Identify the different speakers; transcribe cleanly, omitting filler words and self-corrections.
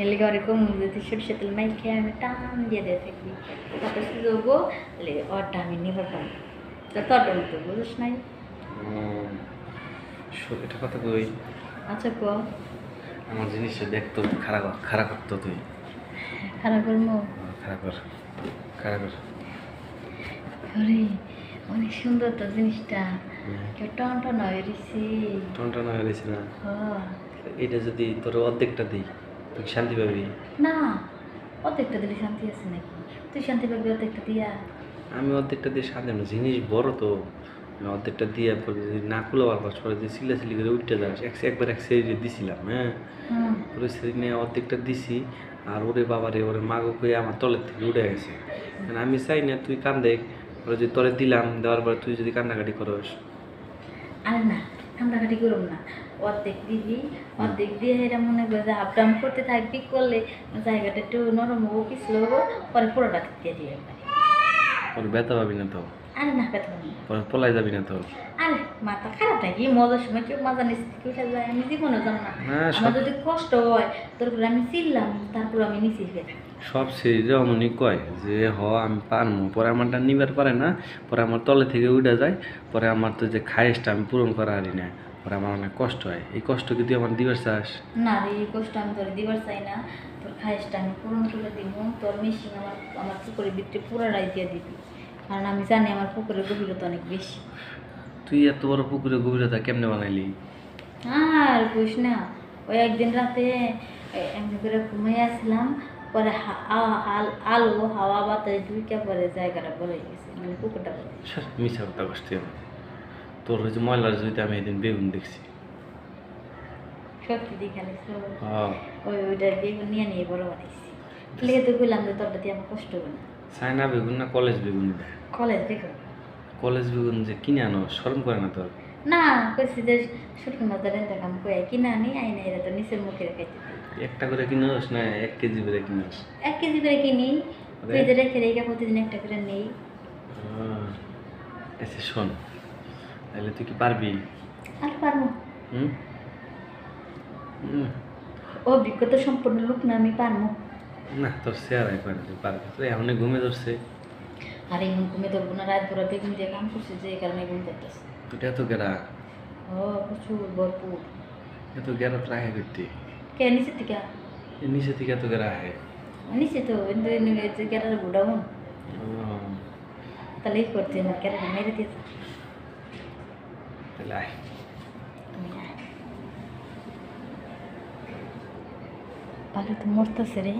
Speaker 1: এলে ঘরে কম যদি সরষে তেল মাই খেয়ে আমি টান দিয়ে দিয়ে থাকি তারপর শুধু ওরটা আমি নিবার পারি তো তোরটা তো বুঝিস নাই।
Speaker 2: এটা কথা কই,
Speaker 1: আচ্ছা ক
Speaker 2: আমার জিনিসটা দেখতো খারাপ খারাপ করতো তুই।
Speaker 1: খারাপ করবো
Speaker 2: খারাপ কর, খারাপ কর।
Speaker 1: আরে অনেক সুন্দর তো জিনিসটা কেউ টন টন হয়ে রয়েছে।
Speaker 2: টনটনা হয়ে গেছে না?
Speaker 1: হ্যাঁ
Speaker 2: এটা যদি তোর অর্ধেকটা দিই তুই শান্তি পাবি?
Speaker 1: না অর্ধেকটা দিলে শান্তি আছে নাকি? তুই শান্তি পাবি অর্ধেকটা দিয়া?
Speaker 2: আমি অর্ধেকটা দিয়ে শান্তি না, জিনিস বড় তো। আমি অর্ধেকটা দিয়ে পরে যদি না খুলাবার পরে যে সিলাসিলি করে উঠতে যাস একবার এক সাইডে দিছিলাম, হ্যাঁ পুরো সেদিনে অর্ধেকটা দিছি। আর ওরে বাবারে ওরে মাগো কয়ে আমার তলের থেকে উঠে গেছে। মানে আমি চাই না তুই কান্দে, ওরা যদি তলে দিলাম দেওয়ার পরে তুই যদি কান্নাকাটি করস।
Speaker 1: আরে না কান্দাকাটি করুন না, অর্ধেক দিবি অর্ধেক দিয়ে এরা মনে করে যে আপ ডাউন করতে থাকবি করলে জায়গাটা একটু নরম হবো পিছলে হবো পরে পুরোটা দিয়ে দিবে পারি।
Speaker 2: পরে ব্যথা পাবি না তো?
Speaker 1: আরে না কথা না,
Speaker 2: পরে পলাই যাবি না তো?
Speaker 1: আরে মাথা খারাপ নাকি? মজার সময় কেউ মজা নিচ্ছে কেউ উঠে যায় আমি জীবনে জানো না। আমার যদি কষ্ট হয় তারপরে আমি চিনলাম তারপর আমি নিচে ফেলি।
Speaker 2: সব সিরিজে অমনি কয় যে আমি পারমু, পরে আমারটা নিবার পারে না, পরে আমার তলে থেকে উঠে যায়, পরে আমার তো যে খায়েসটা আমি পূরণ করা হারি না, পরে আমার অনেক কষ্ট হয়। এই কষ্ট কি তুই আমার দিবার চাস?
Speaker 1: না রে এই কষ্ট আমি তোর দিবার চাই না, তোর খায়েসটা আমি পূরণ করে দিব। তোর মেশিন আমার আমার পুকুরের ভিতরে পুরাটাই দিয়ে দিবি, কারণ আমি জানি আমার পুকুরের গভীরতা অনেক বেশি।
Speaker 2: তুই এত বড় পুকুরে গভীরতা কেমনে বানাইলি?
Speaker 1: আর বুঝ না, ওই একদিন রাতে এমনি করে ঘুমিয়ে আসলাম, পরে আলো হাওয়া বাতাস দুইটা পরে জায়গাটা বলে গেছে, মানে পুকুরটা বলে গেছে।
Speaker 2: মিশা কথা কষ্ট তোর হয়েছে ময়লার জমিতে আমি এদিন বেগুন দেখছি।
Speaker 1: সত্যি দেখালে
Speaker 2: হ্যাঁ
Speaker 1: ওইটা বেগুন নিয়ে নিয়ে বড় বানাইছি। লিখে তো বললাম যে তোরটা দিয়ে আমার কষ্ট হবে না।
Speaker 2: চায়না বেগুন না কলেজ বেগুন?
Speaker 1: কলেজ দেখো
Speaker 2: কলেজ বেগুন যে কিনে আনো শরম করে না তোর?
Speaker 1: না কইছি যে শুটকি মাছ ধরেন দেখাম কই কিনা আনি আইনা এরা তো নিচের মুখে রেখেছি।
Speaker 2: একটা করে কিনোস না 1 কেজি করে কিনোস?
Speaker 1: 1 কেজি করে কিনি, ফ্রিজে রেখে রেখে প্রতিদিন একটা করে নেই।
Speaker 2: আচ্ছা শোন, তাহলে তুই কি পারবি?
Speaker 1: আর পারবো
Speaker 2: হুম
Speaker 1: অভিজ্ঞতা সম্পন্ন লোক না, আমি পারবো।
Speaker 2: না তোর চেহারাই পারে তুই পারবি, তুই এমনি ঘুমে ধরছে।
Speaker 1: আর এখন ঘুমে ধরবো না, রাত ভরা বেগুন দিয়ে কাম করছে যে এই কারণে ঘুম ধরতেছে।
Speaker 2: তুই এত গেরা,
Speaker 1: ও প্রচুর ভরপুর।
Speaker 2: এত গেরা তো রাখে করতে
Speaker 1: কে নিচের থেকে?
Speaker 2: নিচে থেকে এত গেরা আহে?
Speaker 1: নিচে তো ক্যারের গোডাউন, তাহলে এই করতে আমার ক্যারেটা মেরে দিয়েছে।
Speaker 2: তাহলে আয়।
Speaker 1: তুমি আয়। ভালো তো মরতেছে রে।